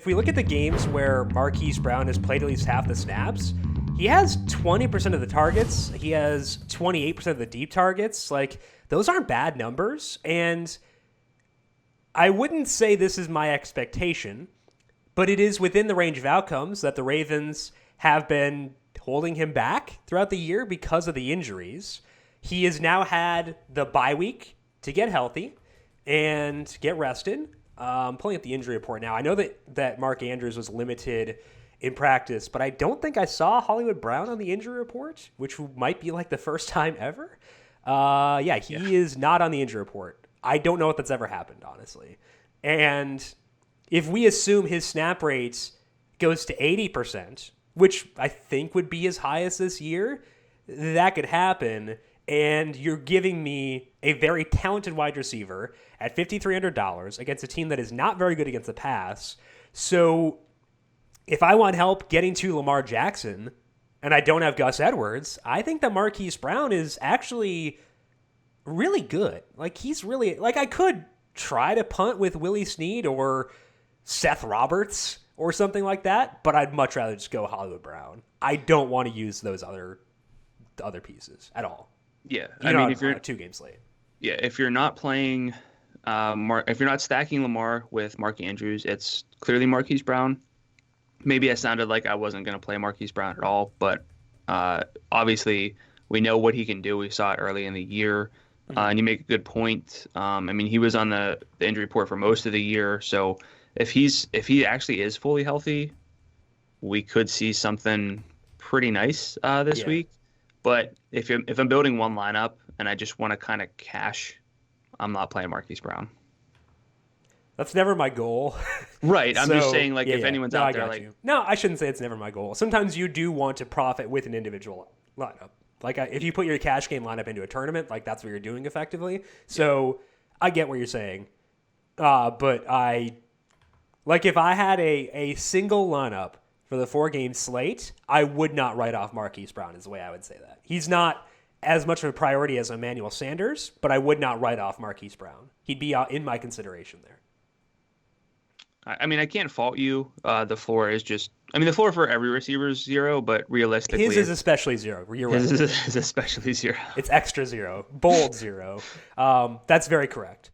If we look at the games where Marquise Brown has played at least half the snaps, he has 20% of the targets. He has 28% of the deep targets. Like, those aren't bad numbers. And I wouldn't say this is my expectation, but it is within the range of outcomes that the Ravens have been holding him back throughout the year because of the injuries. He has now had the bye week to get healthy and get rested. I'm pulling up the injury report now. I know that Mark Andrews was limited in practice, but I don't think I saw Hollywood Brown on the injury report, which might be like the first time ever. He is not on the injury report. I don't know if that's ever happened, honestly. And if we assume his snap rate goes to 80%, which I think would be as high as this year, that could happen. And you're giving me a very talented wide receiver at $5,300 against a team that is not very good against the pass. So if I want help getting to Lamar Jackson and I don't have Gus Edwards, I think that Marquise Brown is actually really good. Like, he's really, like, I could try to punt with Willie Snead or Seth Roberts or something like that, but I'd much rather just go Hollywood Brown. I don't want to use those other pieces at all. Yeah, if you're 2 games late. Yeah, if you're not playing, if you're not stacking Lamar with Mark Andrews, it's clearly Marquise Brown. Maybe I sounded like I wasn't going to play Marquise Brown at all, but obviously we know what he can do. We saw it early in the year, and you make a good point. He was on the injury report for most of the year, so if he actually is fully healthy, we could see something pretty nice this week. But if I'm building one lineup and I just want to kind of cash, I'm not playing Marquise Brown. That's never my goal. Right. I'm just saying, like, if anyone's out there, like... You. No, I shouldn't say it's never my goal. Sometimes you do want to profit with an individual lineup. Like, if you put your cash game lineup into a tournament, like, that's what you're doing effectively. So I get what you're saying. But if I had a single lineup for the 4-game slate, I would not write off Marquise Brown is the way I would say that. He's not as much of a priority as Emmanuel Sanders, but I would not write off Marquise Brown. He'd be in my consideration there. I can't fault you. The floor is just... the floor for every receiver is 0, but realistically... His is especially 0. You're right. His is especially 0. It's extra 0. Bold 0. That's very correct.